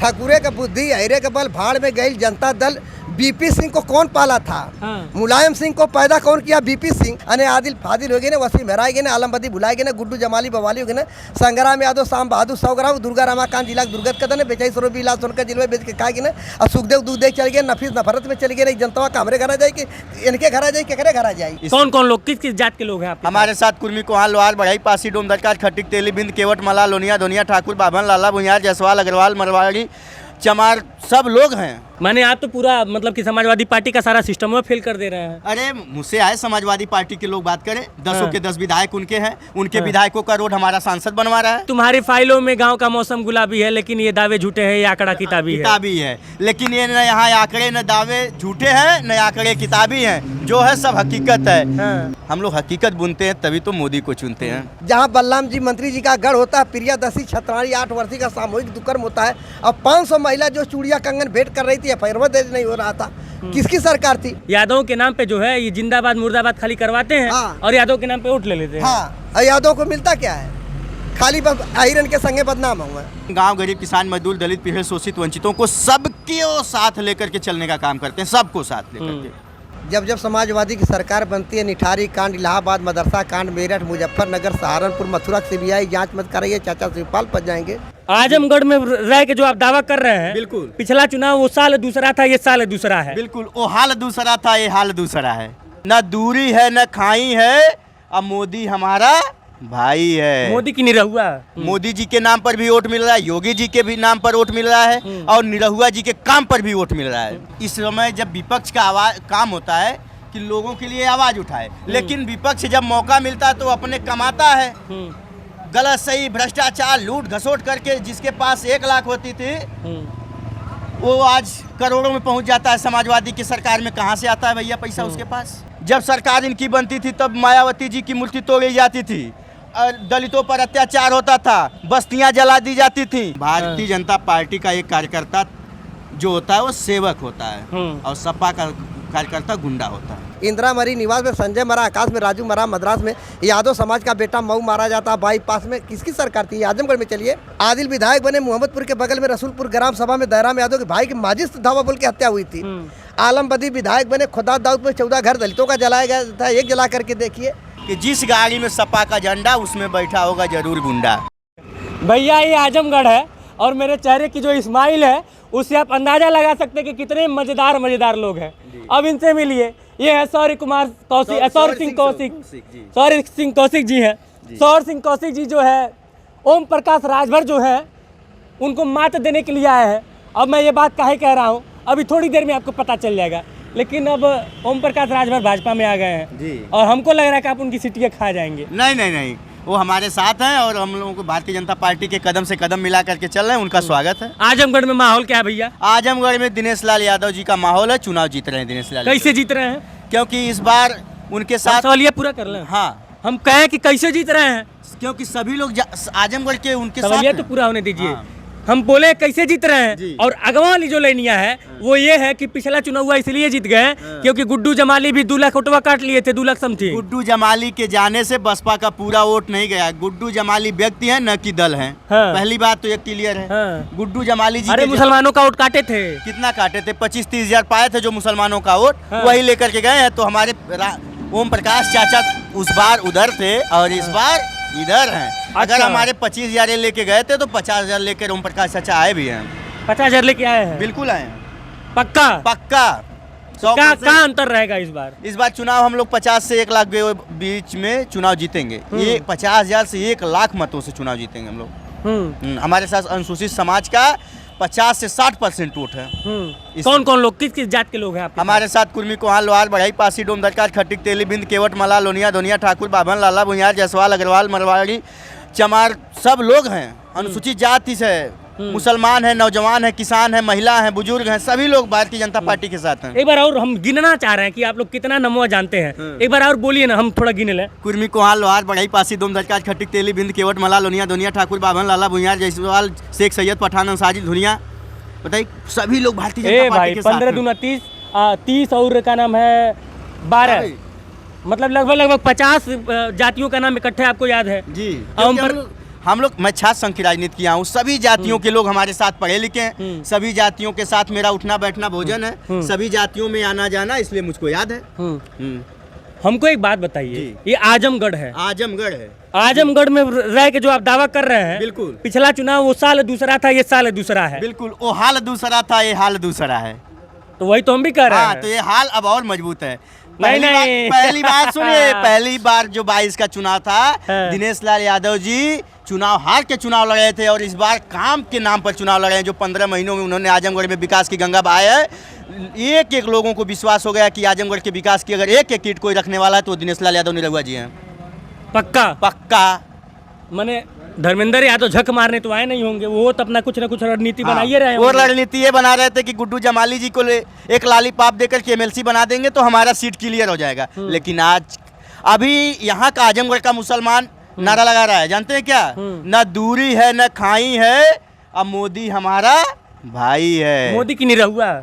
ठकुरे का बुद्धि अहिरे के बल भाड़ में गई जनता दल। बीपी सिंह को कौन पाला था? हाँ। मुलायम सिंह को पैदा कौन किया? बीपी सिंह। अने आदिल फादिल हो गए ना, वसीम हराए गए ना, आलमबदी भुलाए गए ना, गुड्डू जमाली बवाली हो गए ना, संग्राम यादव, शाम बहादुर, 100 ग्राम दुर्गा रमाकांत जिला दुर्गत का था बेचाई सरोबी इलाज सोनकर जिले में बेच के खाए गए ना। और सुखदेव दूध दे चल गए, नफीस नफरत में चल गए। जनता का हमारे घर आ जाए कि इनके घर आ जाए, केकरे घर आ जाए? कौन कौन लोग किस किस जात के लोग हैं आपके? हमारे साथ कुर्मी, कोहान, लोहार, बढ़ाई, पासी, डोम, दरकार, खट्टिक, तेली, बिंद, केवट, मला, लोनिया, धोनिया, ठाकुर, बाभन, लाला, भुइयार, जायसवाल, अग्रवाल, मरवाड़ी, चमार, सब लोग हैं। माने आप तो पूरा मतलब कि समाजवादी पार्टी का सारा सिस्टम फेल कर दे रहे हैं। अरे मुझसे आए समाजवादी पार्टी के लोग बात करें, 10 के 10 विधायक उनके हैं, उनके हाँ। विधायकों का रोड हमारा सांसद बनवा रहा है। तुम्हारी फाइलों में गांव का मौसम गुलाबी है, लेकिन ये दावे झूठे हैं, ये आंकड़ा किताबी है। किताबी है, लेकिन ये न यहाँ आंकड़े न दावे झूठे हैं, न आंकड़े किताबी हैं, जो है सब हकीकत है। हाँ। हम लोग हकीकत बुनते हैं, तभी तो मोदी को चुनते हैं। जहाँ बलराम जी मंत्री जी का गढ़ होता है, प्रियदर्शी छत्राणी 8 वर्षीय का सामूहिक दुष्कर्म होता है। अब 500 महिला जो चूड़िया कंगन भेंट कर रही थी, एफआईआर दर्ज नहीं हो रहा था। किसकी सरकार थी? यादव के नाम पे जो है ये जिंदाबाद मुर्दाबाद खाली करवाते हैं। हाँ। और यादव के नाम पे वोट ले लेते हैं। हाँ, यादव को मिलता क्या है? खाली बस आयरन के संगे बदनाम हुआ। गांव गरीब, किसान, मजदूर, दलित, पिछड़े, शोषित, वंचितों को सबके साथ लेकर के चलने का काम करते हैं, सबको साथ लेकर के। जब जब समाजवादी की सरकार बनती है, निठारी कांड, इलाहाबाद मदरसा कांड, मेरठ, मुजफ्फरनगर, सहारनपुर, मथुरा सीबीआई जांच मत कराइए, चाचा शिवपाल पच जाएंगे। आजमगढ़ में रह के जो आप दावा कर रहे हैं, बिल्कुल। पिछला चुनाव वो साल दूसरा था, ये साल दूसरा है। बिल्कुल, वो हाल दूसरा था, ये हाल दूसरा है। न दूरी है, न खाई है, अब मोदी हमारा भाई है। मोदी की निरहुआ। मोदी जी के नाम पर भी वोट मिल रहा है, योगी जी के भी नाम पर वोट मिल रहा है, और निरहुआ जी के काम पर भी वोट मिल रहा है। इस समय जब विपक्ष का काम होता है कि लोगों के लिए आवाज उठाए, लेकिन विपक्ष जब मौका मिलता है तो अपने कमाता है, गलत सही भ्रष्टाचार लूट घसोट करके। जिसके पास 1 लाख होती थी वो आज करोड़ों में पहुंच जाता है। समाजवादी की सरकार में कहां से आता है भैया पैसा उसके पास? जब सरकार इनकी बनती थी तब मायावती जी की मूर्ति तोड़ी जाती थी, दलितों पर अत्याचार होता था, बस्तियां जला दी जाती थी। भारतीय जनता पार्टी का एक कार्यकर्ता जो होता है वो सेवक होता है, और सपा का कार्यकर्ता गुंडा होता है। इंदिरा मरी निवास में संजय मरा, आकाश में राजू मरा, मद्रास में यादव समाज का बेटा मऊ मारा जाता, बाईपास में किसकी सरकार थी? आजमगढ़ में चलिए, आदिल विधायक बने, मोहम्मदपुर के बगल में रसूलपुर ग्राम सभा में दहराम यादव के भाई की माजिद धावा बोल के हत्या हुई थी। आलमबदी विधायक बने, खुदा दाऊद में 14 घर दलितों का जलाया गया था। एक जला करके देखिए कि जिस गाड़ी में सपा का झंडा उसमें बैठा होगा जरूर गुंडा। भैया ये आजमगढ़ है, और मेरे चेहरे की जो स्माइल है उससे आप अंदाजा लगा सकते हैं कि कितने मजेदार लोग हैं। अब इनसे मिलिए, ये है सौर्य सिंह कौशिक जी हैं। सौर्य सिंह कौशिक जी जो है ओम प्रकाश राजभर जो है उनको मात देने के लिए आए हैं। अब मैं ये बात काहे कह रहा हूँ अभी थोड़ी देर में आपको पता चल जाएगा, लेकिन अब ओम प्रकाश राजभर भाजपा में आ गए हैं जी। और हमको लग रहा है कि आप उनकी सीटियाँ खा जाएंगे। नहीं, वो हमारे साथ हैं और हम लोगों को भारतीय जनता पार्टी के कदम से कदम मिला करके चल रहे हैं। उनका स्वागत है। आजमगढ़ में माहौल क्या है भैया? आजमगढ़ में दिनेश लाल यादव जी का माहौल है। चुनाव जीत रहे हैं दिनेश लाल। कैसे जीत रहे हैं? क्योंकि इस बार उनके साथ सवाल पूरा कर लें। हाँ, हम कहें कि कैसे जीत रहे हैं, क्योंकि सभी लोग आजमगढ़ के उनके साथ सवाल हैं। तो पूरा होने दीजिए। हाँ। हम बोले कैसे जीत रहे हैं, जी। और अगवा वाली जो लाइनिया है वो ये है कि पिछला चुनाव हुआ इसलिए जीत गए क्योंकि गुड्डू जमाली भी 2 लाख वोटवा काट लिए थे, 2 लाख समथिंग। गुड्डू जमाली के जाने से बसपा का पूरा वोट नहीं गया। गुड्डू जमाली व्यक्ति है, न कि दल है। हाँ। पहली बात तो ये क्लियर है। हाँ। गुड्डू जमाली जी अरे के मुसलमानों का वोट काटे थे। कितना काटे थे? 25-30 हजार पाए थे जो मुसलमानों का वोट, हाँ। वही लेकर के गए हैं। तो हमारे ओम प्रकाश चाचा उस बार उधर थे और इस बार इधर हैं। अगर अच्छा। हमारे 25 हजार लेके गए थे तो 50 हजार लेकर ओम प्रकाश चाचा आए भी हैं। 50 हजार लेके आए हैं? बिल्कुल आए हैं, पक्का? पक्का। क्या अंतर रहेगा इस बार? इस बार चुनाव हम लोग 50 से 1 लाख के बीच में चुनाव जीतेंगे। ये 50 हजार से 1 लाख मतों से चुनाव जीतेंगे हम लोग। हमारे साथ अनुसूचित समाज का 50 से 60% वोट है। कौन कौन लोग, किस किस जात के लोग हैं आपके? हमारे साथ कुर्मी, कोहान, लोहार, बढ़ाई, पासी, डोम, दरकार, खट्टिक, तेली, बिंद, केवट, मला, लोनिया, धोनिया, ठाकुर, बाभन, लाला, भुइयार, जायसवाल, अग्रवाल, मरवाड़ी, चमार, सब लोग हैं। अनुसूचित जाति से मुसलमान है, नौजवान है, किसान है, महिला है, बुजुर्ग हैं, सभी लोग भारतीय जनता पार्टी के साथ हैं। एक बार और हम गिनना चाह रहे हैं कि आप लोग कितना नमवा जानते हैं। एक बार और बोलिए ना, हम थोड़ा गिन लें। कुर्मी, कोहान, लोहार, बढ़ाई, पासी, डोम, दरकार, खट्टिक, तेली, बिंद, केवट, मला, लोनिया, धोनिया, ठाकुर, बाभन, लाला, भुइयार, जायसवाल, शेख सैयद, पठान, अंसारी, धुनिया, बताइए सभी लोग भारतीय जनता पार्टी के साथ हैं। 15 दूना 30 और का नाम है 12, मतलब लगभग 50 जातियों का नाम इकट्ठे आपको याद है जी। हम लोग, मैं छात्र संघ की राजनीति किया हूँ, सभी जातियों के लोग हमारे साथ पढ़े लिखे हैं, सभी जातियों के साथ मेरा उठना बैठना भोजन है, सभी जातियों में आना जाना, इसलिए मुझको याद है। हमको एक बात बताइए, ये आजमगढ़ है, आजमगढ़ है, आजमगढ़ में रह के जो आप दावा कर रहे हैं, बिल्कुल पिछला चुनाव वो साल दूसरा था, ये साल दूसरा है, बिल्कुल, वो हाल दूसरा था, ये हाल दूसरा है। तो वही तो हम भी कह रहे हैं। तो ये हाल अब और मजबूत है। नहीं। पहली बार सुनिए, पहली बार जो 22 का चुनाव था, दिनेश लाल यादव जी चुनाव हार के चुनाव लड़ रहे थे, और इस बार काम के नाम पर चुनाव लड़ रहे हैं। जो 15 महीनों में उन्होंने आजमगढ़ में विकास की गंगा बहाई है, एक एक लोगों को विश्वास हो गया कि आजमगढ़ के विकास की अगर एक एक ईंट कोई रखने वाला है तो दिनेश लाल यादव निरहुआ जी हैं। पक्का पक्का। माने धर्मेंद्र यादव झक मारने तो आए नहीं होंगे, वो तो अपना कुछ ना कुछ रणनीति बनाइए रहे वो होंगे। रणनीति ये बना रहे थे कि गुड्डू जमाली जी को एक लालीपाप देकर के एमएलसी बना देंगे तो हमारा सीट क्लियर हो जाएगा। लेकिन आज अभी यहाँ का आजमगढ़ का मुसलमान नारा लगा रहा है, जानते हैं क्या? न दूरी है न खाई है, अब मोदी हमारा भाई है। मोदी की निरहुआ,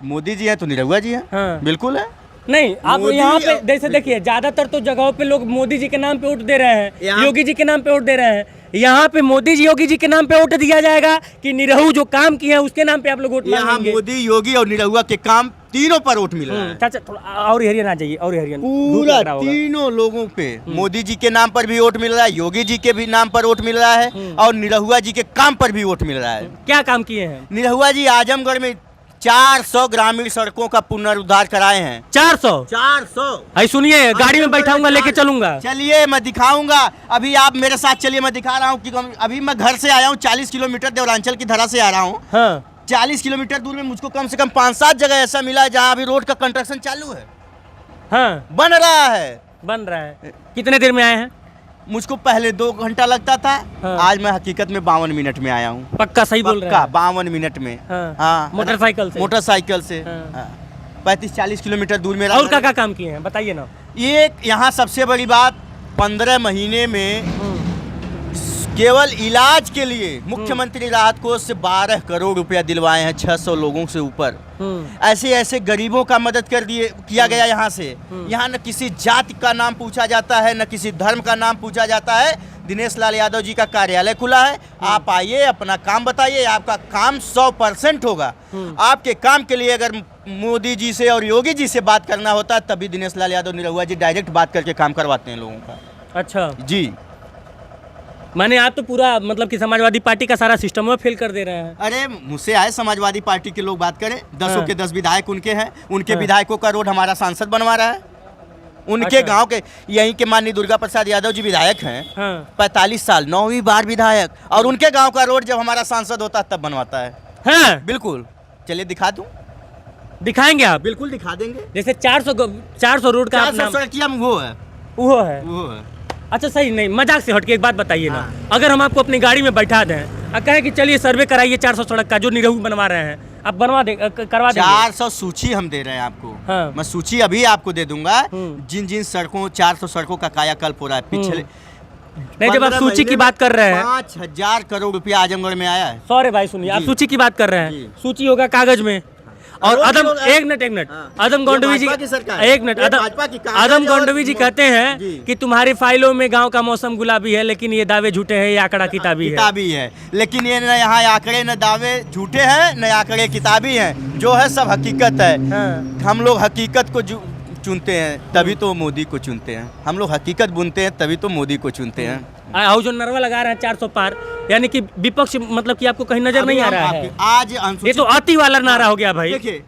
मोदी जी हैं तो निरहुआ जी हैं। हाँ। बिल्कुल है। नहीं, आप मोदी यहाँ पे जैसे देखिए, ज्यादातर तो जगहों पे लोग मोदी जी के नाम पे वोट दे रहे हैं, योगी जी के नाम पे वोट दे रहे हैं। यहाँ पे मोदी जी योगी जी के नाम पे वोट दिया जाएगा कि निरहु जो काम किए हैं उसके नाम पे आप लोग वोट यहाँ मांगेंगे? मोदी, योगी और निरहुआ के काम तीनों पर वोट मिल रहा है। चाचा थोड़ा और हरियाणा आ जाइए, और हरियाणा पूरा तीनों लोगों पे मोदी जी के नाम पर भी वोट मिल रहा है, योगी जी के भी नाम पर वोट मिल रहा है, और निरहुआ जी के काम पर भी वोट मिल रहा है। क्या काम किए हैं? निरहुआ जी आजमगढ़ में 400 ग्रामीण सड़कों का पुनरुद्धार कराए हैं। 400। आई सुनिए, गाड़ी में बैठाऊंगा, लेके चलूंगा। चलिए मैं दिखाऊंगा, अभी आप मेरे साथ चलिए, मैं दिखा रहा हूँ कि अभी मैं घर से आया हूँ, 40 किलोमीटर देवरांचल की धरा से आ रहा हूँ। हाँ। 40 किलोमीटर दूर में मुझको कम से कम 5-7 जगह ऐसा मिला है जहाँ अभी रोड का कंस्ट्रक्शन चालू है, हाँ, बन रहा है। बन रहा है। कितने देर में आए हैं? मुझको पहले 2 घंटा लगता था, हाँ। आज मैं हकीकत में 52 मिनट में आया हूँ। पक्का सही बोल रहे पक्का हैं? 52 मिनट में। हाँ। हाँ, मोटरसाइकिल से? हाँ। 35-40 किलोमीटर दूर में। और क्या काम किए हैं बताइए ना। ये यहाँ सबसे बड़ी बात, 15 महीने में केवल इलाज के लिए मुख्यमंत्री राहत कोष से 12 करोड़ रुपया दिलवाए हैं 600 लोगों से ऊपर। ऐसे ऐसे गरीबों का मदद किया गया यहाँ से। यहाँ न किसी जाति का नाम पूछा जाता है, न किसी धर्म का नाम पूछा जाता है। दिनेश लाल यादव जी का कार्यालय खुला है, आप आइए, अपना काम बताइए, आपका काम 100% होगा। आपके काम के लिए अगर मोदी जी से और योगी जी से बात करना होता है तभी दिनेश लाल यादव निरहुआ जी डायरेक्ट बात करके काम करवाते हैं लोगों का। अच्छा जी, मैंने आप तो पूरा मतलब कि समाजवादी पार्टी का सारा सिस्टम में फेल कर दे रहे हैं। अरे मुझसे आए समाजवादी पार्टी के लोग बात करें, 10 के 10 विधायक उनके हैं, उनके विधायकों का रोड हमारा सांसद बनवा रहा है। उनके गांव के यहीं के माननीय दुर्गा प्रसाद यादव जी विधायक हैं। 45 साल, 9वीं बार विधायक, और उनके गांव का रोड जब हमारा सांसद होता है तब बनवाता है। हाँ, बिल्कुल, चलिए दिखा दूं। दिखाएंगे आप? बिल्कुल दिखा देंगे। जैसे 400 रोड का 400 सड़कियां वो है। वो है। अच्छा सही, नहीं मजाक से हटके एक बात बताइए ना, अगर हम आपको अपनी गाड़ी में बैठा दें और कहें कि चलिए सर्वे कराइए 400 सड़क का जो निरहु बनवा रहे हैं, आप करवा देंगे? 400 सूची हम दे रहे हैं आपको। हाँ। मैं सूची अभी आपको दे दूंगा, जिन जिन सड़कों 400 सड़कों का कायाकल्प हो रहा है। पिछले नहीं, जब आप सूची की बात कर रहे हैं, 5000 करोड़ रुपया आजमगढ़ में आया है। सॉरी भाई सुनिए, आप सूची की बात कर रहे हैं, सूची होगा कागज में। और एक मिनट अदम गोंडवी जी, एक मिनट, अदम गोंडवी जी कहते हैं कि तुम्हारी फाइलों में गांव का मौसम गुलाबी है, लेकिन ये दावे झूठे हैं, ये आंकड़ा किताबी है। लेकिन ये न यहाँ आंकड़े न दावे झूठे हैं, न आंकड़े किताबी हैं, जो है सब हकीकत है। हम लोग हकीकत को चुनते हैं तभी तो मोदी को चुनते हैं, हम लोग हकीकत बुनते हैं तभी तो मोदी को चुनते हैं। आओ जो नरवा लगा रहे हैं 400 पार, यानी कि विपक्ष मतलब कि आपको कहीं नजर नहीं आ रहा है? आज ये तो अति वाला नारा हो गया भाई। देखिए,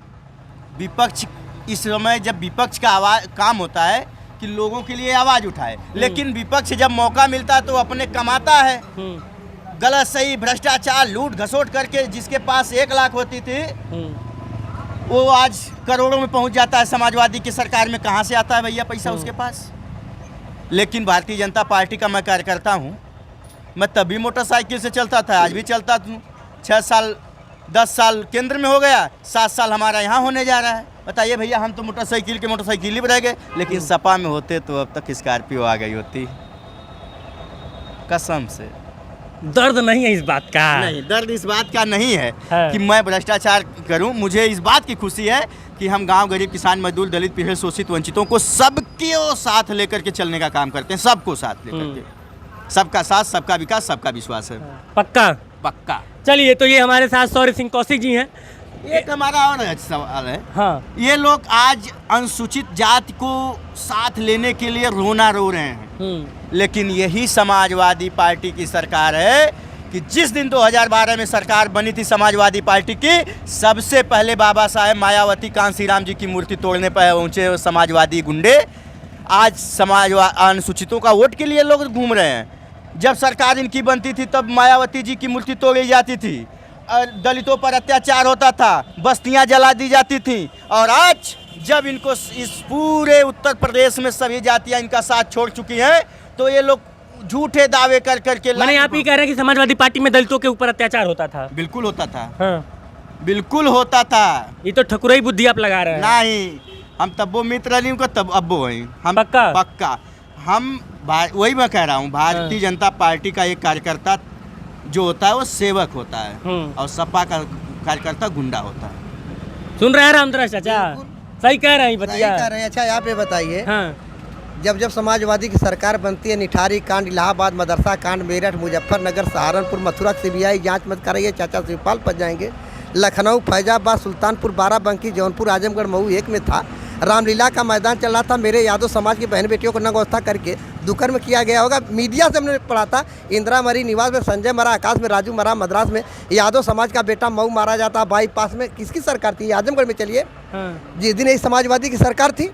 विपक्ष इस समय जब विपक्ष का काम होता है कि लोगों के लिए आवाज उठाए, लेकिन विपक्ष जब मौका मिलता है तो अपने कमाता है, गलत सही भ्रष्टाचार लूट घसोट करके। जिसके पास 1 लाख होती थी वो आज करोड़ों में पहुंच जाता है। समाजवादी की सरकार में कहाँ से आता है भैया पैसा उसके पास? लेकिन भारतीय जनता पार्टी का मैं कार्यकर्ता हूँ, मैं तभी मोटरसाइकिल से चलता था, आज भी चलता हूँ। 6 साल 10 साल केंद्र में हो गया, 7 साल हमारा यहाँ होने जा रहा है। बताइए भैया, हम तो मोटरसाइकिल ही रह गए, लेकिन सपा में होते तो अब तक स्कॉर्पियो आ गई होती, कसम से। दर्द नहीं है इस बात का? नहीं, दर्द इस बात का नहीं है कि मैं भ्रष्टाचार करूं। मुझे इस बात की खुशी है कि हम गांव, गरीब, किसान, मजदूर, दलित, पिछड़े, शोषित, वंचितों को सबके साथ लेकर के चलने का काम करते हैं, सबको साथ लेकर के। सबका साथ, सबका विकास, सबका विश्वास है। पक्का। पक्का। चलिए, तो ये हमारे साथ शौर्य सिंह कौशिक जी हैं। एक हमारा और सवाल है। हाँ, ये लोग आज अनुसूचित जाति को साथ लेने के लिए रोना रो रहे हैं, लेकिन यही समाजवादी पार्टी की सरकार है कि जिस दिन 2012 में सरकार बनी थी समाजवादी पार्टी की, सबसे पहले बाबा साहेब मायावती कांसीराम जी की मूर्ति तोड़ने पर पहुंचे समाजवादी गुंडे। आज अनुसूचितों का वोट के लिए लोग घूम रहे हैं। जब सरकार इनकी बनती थी तब मायावती जी की मूर्ति तोड़ी जाती थी, और दलितों पर अत्याचार होता था, बस्तियां जला दी जाती थी। और आज जब इनको इस पूरे उत्तर प्रदेश में सभी जातियां इनका साथ छोड़ चुकी हैं, तो ये लोग झूठे दावे कर करके मैंने आप ही कह रहे हैं कि समाजवादी पार्टी में दलितों के ऊपर अत्याचार होता था। बिल्कुल होता था। हाँ, बिल्कुल होता था। ये तो ठकुराई बुद्धि आप लगा रहे हैं। नहीं, हम तब्बो मित्र अली को तब अब्बो हैं हम। पक्का? पक्का। हम वही मैं कह रहा हूँ, भारतीय जनता पार्टी का एक कार्यकर्ता जो होता है वो सेवक होता है, और सपा का कार्यकर्ता गुंडा होता है। सुन रहे हैं रामदरस चाचा? सही कह रहे हैं सही बतिया। कह रहे हैं। अच्छा, यहाँ पे बताइए, हाँ, जब जब समाजवादी की सरकार बनती है, निठारी कांड, इलाहाबाद मदरसा कांड, मेरठ, मुजफ्फरनगर, सहारनपुर, मथुरा सीबीआई जांच मत कराइए, चाचा शिवपाल पच जाएंगे। लखनऊ, फैजाबाद, सुल्तानपुर, बाराबंकी, जौनपुर, आजमगढ़, मऊ एक में था। रामलीला का मैदान चल रहा था, मेरे यादव समाज की बहन बेटियों को नगवस्था करके दुकर में किया गया होगा। मीडिया से हमने पढ़ा था, इंदिरा मरी निवास में संजय मरा, आकाश में राजू मरा, मद्रास में यादव समाज का बेटा मऊ मारा जाता, बाईपास में किसकी सरकार थी? आजमगढ़ में चलिए, जिस दिन ये समाजवादी की सरकार थी।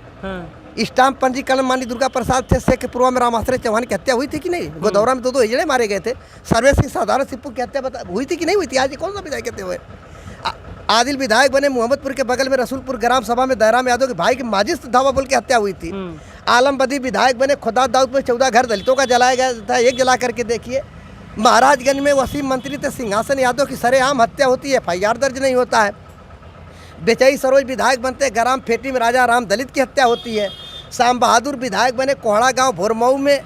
स्टाम्प पंजीकरण माननीय दुर्गा प्रसाद थे, शेखपुरा में रामाश्रय चौहान की हत्या हुई थी कि नहीं? गोदौरा में दो एजड़े मारे गए थे। सर्वेश सिंह साधारण सिप्पू की हत्या हुई थी कि नहीं हुई थी? आज कौन सा विधायक कहते हुए आदिल विधायक बने, मोहम्मदपुर के बगल में रसूलपुर ग्राम सभा में दयराम यादव के भाई की माजिद धावा बोल के हत्या हुई थी। आलम बदी विधायक बने, खुदा दाऊद में 14 घर दलितों का जलाया गया था, एक जला करके देखिए। महाराजगंज में वसीम मंत्री थे, सिंहासन यादव की सरेआम हत्या होती है, FIR दर्ज नहीं होता है। बेचई सरोज विधायक बनते, ग्राम फेटी में राजा राम दलित की हत्या होती है। श्याम बहादुर विधायक बने, कोहड़ा गांव भोरमऊ में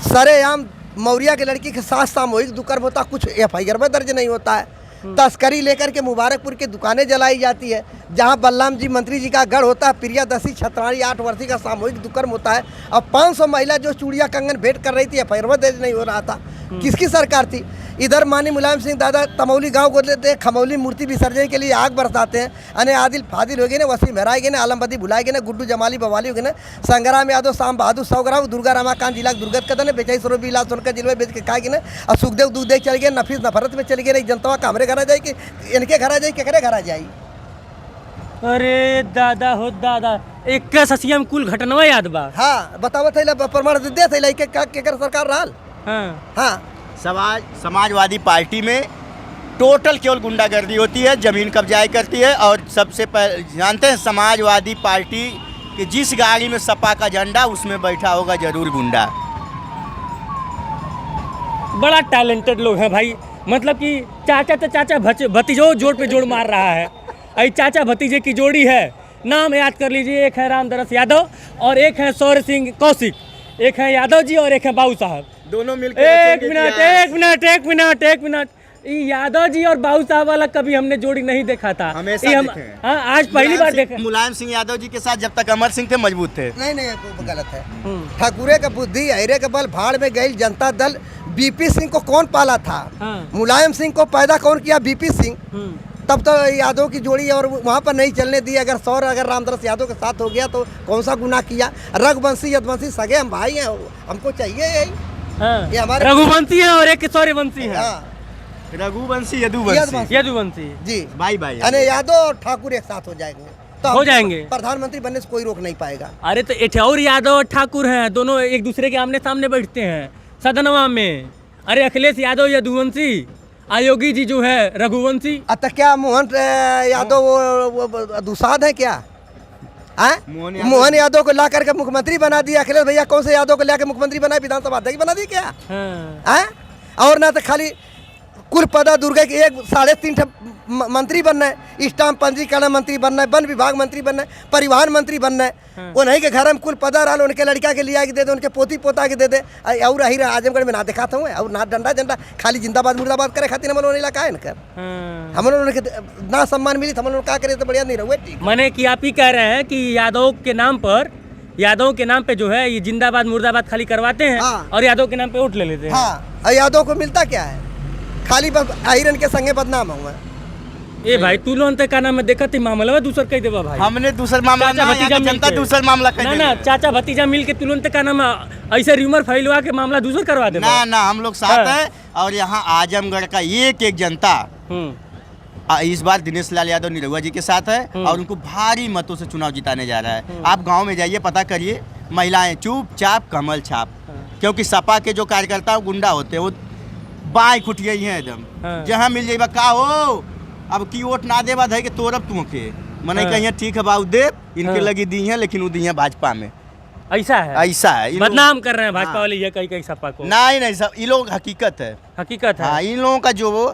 सरेआम मौर्या की लड़की के साथ सामूहिक दुष्कर्म होता, कुछ FIR में दर्ज नहीं होता है। तस्करी लेकर के मुबारकपुर की दुकानें जलाई जाती है, जहां बलराम जी मंत्री जी का गढ़ होता है। प्रिया दसी छत्राणी 8 वर्षीय का सामूहिक दुष्कर्म होता है। अब 500 महिला जो चूड़िया कंगन भेंट कर रही थी, FIR दर्ज नहीं हो रहा था। किसकी सरकार थी? इधर मानी मुलायम सिंह दादा तमौली गांव को लेते हैं, खमौली मूर्ति विसर्जन के लिए आग बरसाते हैं। अने आदिल फादिल हो गए ना, वसीम हराए गए ना, आलमबदी भुलाए गए ना, गुड्डू जमाली बवाली हो गए ना, संग्राम यादव, शाम बहादुर 100 ग्राम, दुर्गा रमाकांत जिला दुर्गत कदन है, बेचाई सरोबी इलाज सोनकर जिले में बेच के खाए गए ना, और सुखदेव दूध दे चल गए, नफीस नफरत में चल गए। जनता का हमारे घर आ जाए कि इनके घर आ जाए, केकरे घर आ जाए? अरे दादा हो दादा, एक ससियम कुल घटनवा याद बा। हाँ, बतावत है प्रमाण दे थे केकर सरकार रहल। हाँ, समाजवादी पार्टी में टोटल केवल गुंडागर्दी होती है, जमीन कब्जाई करती है। और सबसे पहले जानते हैं, समाजवादी पार्टी कि जिस गाड़ी में सपा का झंडा, उसमें बैठा होगा जरूर गुंडा। बड़ा टैलेंटेड लोग हैं भाई। मतलब कि चाचा तो चाचा भतीजो जोड़ पे जोड़ मार रहा है। अरे चाचा भतीजे की जोड़ी है, नाम याद कर लीजिए। एक है रामदरस यादव और एक है शौर्य सिंह कौशिक। एक है यादव जी और एक है बाबू साहब। दोनों मिलकर एक मिनट, यादव जी और बाबू साहब वाला कभी हमने जोड़ी नहीं देखा था। हमेशा देखे हैं। हाँ, आज पहली बार देखे। मुलायम सिंह यादव जी के साथ जब तक अमर सिंह थे मजबूत थे। नहीं, वो गलत है। ठाकुरे का बुद्धि, अहिरे के बल भाड़ में गई जनता दल। BP सिंह को कौन पाला था? मुलायम सिंह को पैदा कौन किया? BP सिंह। तब तो यादव की जोड़ी और वहाँ पर नहीं चलने दी। अगर रामदरस यादव के साथ हो गया तो कौन सा गुनाह किया? रघुवंशी यदुवंशी सगे हम भाई हैं, हमको चाहिए यही। हाँ, ये हमारे रघुवंशी है और एक शौर्यवंशी है। हाँ, रघुवंशी यदुवंशी जी, भाई अरे यादव और ठाकुर एक साथ हो जाएंगे तो हो जाएंगे। प्रधानमंत्री बनने से कोई रोक नहीं पाएगा। अरे तो एठौर यादव और ठाकुर हैं, दोनों एक दूसरे के आमने सामने बैठते हैं सदनवा में। अरे अखिलेश यादव यदुवंशी, आयोगी जी जो है रघुवंशी। तो क्या मोहन यादव वो दुसाद है क्या? मोहन यादव को ला करके मुख्यमंत्री बना दिया। अखिलेश भैया कौन से यादव को ला के मुख्यमंत्री बना, विधानसभा अध्यक्ष बना दिया क्या? और ना तो खाली कुल पदा दुर्गा के 3.5 मंत्री बनना है, स्टाम्प पंजीकरण मंत्री बनना है, वन विभाग मंत्री बनना है, परिवहन मंत्री बनना है। उन्हीं के घर में कुल पदा रहा, उनके लड़का के लिया के दे दे, उनके पोती पोता के दे दे। और रही आजमगढ़ में ना देखा था और ना डंडा झंडा, खाली जिंदाबाद मुर्दाबाद करे खातिर हम लोग इलाका है ना। हम लोग ना सम्मान मिली, हम लोग क्या करे तो बढ़िया नहीं रहे। मैंने कि आप ही कह रहे हैं कि यादव के नाम पर यादव के नाम पे जो है ये जिंदाबाद मुर्दाबाद खाली करवाते हैं हाँ। और यादव के नाम पे वोट ले लेते हैं। हाँ, और यादव को मिलता क्या है? खाली बस आयरन के संगे बदनाम हुआ। ए भाई तू लोन ते का नाम में देखत ही मामला में दूसर कह देबा भाई। हमने दूसरा मामला चाचा ना, भतीजा यहाँ का जनता मिलके। दूसरा मामला ना ना चाचा भतीजा मिल के तुरंत का नाम ऐसे र्यूमर फैलवा के मामला दूसर करवा दे। ना ना, हम लोग साथ हाँ। हैं। और यहाँ आजमगढ़ का एक एक जनता इस बार दिनेश लाल यादव निरहुआ जी के साथ है और उनको भारी मतों से चुनाव जिताने जा रहा है। आप गांव में जाइए, पता करिए, महिलाएं चुपचाप कमल छाप, क्योंकि सपा के जो कार्यकर्ता गुंडा होते हैं वो बाएं खुट गई हैं एकदम। हाँ। जहाँ मिल जाइए का हो अब की वोट ना देवा है कि तोरब तुमके मने हाँ। कहिए ठीक है बाबू देव इनके हाँ। लगी दी हैं, लेकिन वो दी हैं भाजपा में। ऐसा है, ऐसा है, इन लोग- बदनाम कर रहे हैं भाजपा हाँ। वाले ये कई सपा को। नहीं नहीं, सब ये लोग हकीकत है। हकीकत है। हाँ, इन लोगों का जो वो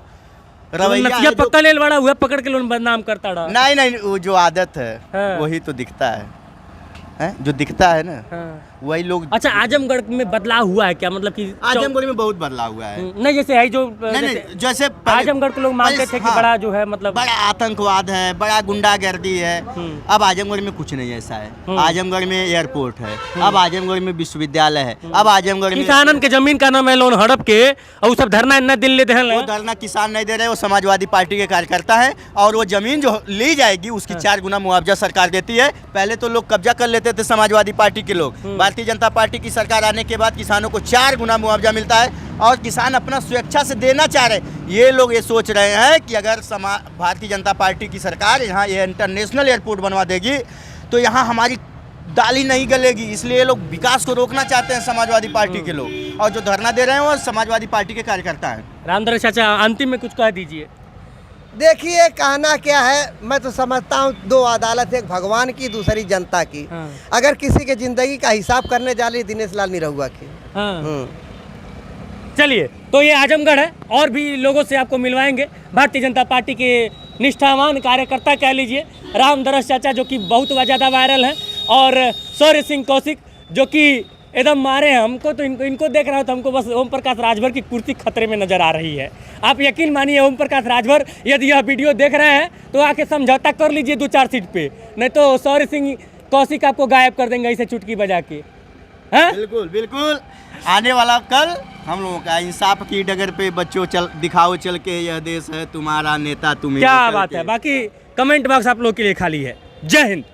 रवैया नतिया है, जो- पक्का लेल बड़ा हुआ पकड़ के लोन बदनाम करता रहा। नहीं नहीं, वो जो आदत है हाँ। वही तो दिखता है, जो दिखता है ना हाँ। वही लोग। अच्छा आजमगढ़ में बदलाव हुआ है क्या, मतलब कि आजमगढ़ में बहुत बदलाव हुआ है। नहीं जैसे है जो नहीं नहीं, जैसे पहले- आजमगढ़ को लोग मानते पहले- थे कि हाँ, बड़ा जो है मतलब बड़ा आतंकवाद है, बड़ा गुंडागर्दी है। अब आजमगढ़ में कुछ नहीं ऐसा है। आजमगढ़ में एयरपोर्ट है, अब आजमगढ़ में विश्वविद्यालय है, अब आजमगढ़ में किसानन के जमीन का नाम है लोन हड़प के और सब धरना इन्ना दिल ले वो दहल। धरना किसान नहीं दे रहे, वो समाजवादी पार्टी के कार्यकर्ता हैं। और वो जमीन जो ली जाएगी उसकी 4 गुना मुआवजा सरकार देती है। पहले तो लोग कब्जा कर लेते थे समाजवादी पार्टी के लोग, भारतीय जनता पार्टी की सरकार आने के बाद किसानों को 4 गुना मुआवजा मिलता है और किसान अपना स्वेच्छा से देना चाह रहे हैं। ये लोग ये सोच रहे हैं कि अगर भारतीय जनता पार्टी की सरकार यहाँ ये इंटरनेशनल एयरपोर्ट बनवा देगी तो यहाँ हमारी दाल ही नहीं गलेगी, इसलिए ये लोग विकास को रोकना चाहते हैं समाजवादी पार्टी के लोग। और जो धरना दे रहे हैं वो समाजवादी पार्टी के कार्यकर्ता हैं। रामधर चाचा अंतिम में कुछ कह दीजिए। देखिए कहना क्या है, मैं तो समझता हूँ 2 अदालत, एक भगवान की दूसरी जनता की। हाँ। अगर किसी के जिंदगी का हिसाब करने जा रही दिनेश लाल निरहुआ की। हाँ। चलिए तो ये आजमगढ़ है, और भी लोगों से आपको मिलवाएंगे। भारतीय जनता पार्टी के निष्ठावान कार्यकर्ता कह लीजिए रामधरस चाचा जो कि बहुत ज़्यादा वायरल हैं, और शौर्य सिंह कौशिक जो कि एकदम मारे हैं हमको। तो इनको देख रहा हो तो हमको बस ओम प्रकाश राजभर की कुर्सी खतरे में नजर आ रही है। आप यकीन मानिए ओम प्रकाश राजभर यदि यह वीडियो देख रहे हैं तो आके समझौता कर लीजिए 2-4 सीट पे, नहीं तो शौर्य सिंह कौशिक आपको गायब कर देंगे ऐसे चुटकी बजा के। हाँ बिल्कुल बिल्कुल, आने वाला कल हम लोगों का इंसाफ की डगर पे बच्चों दिखाओ चल के यह देश है तुम्हारा नेता तुम्हें। क्या बात है। बाकी कमेंट बॉक्स आप लोग के लिए खाली है। जय हिंद।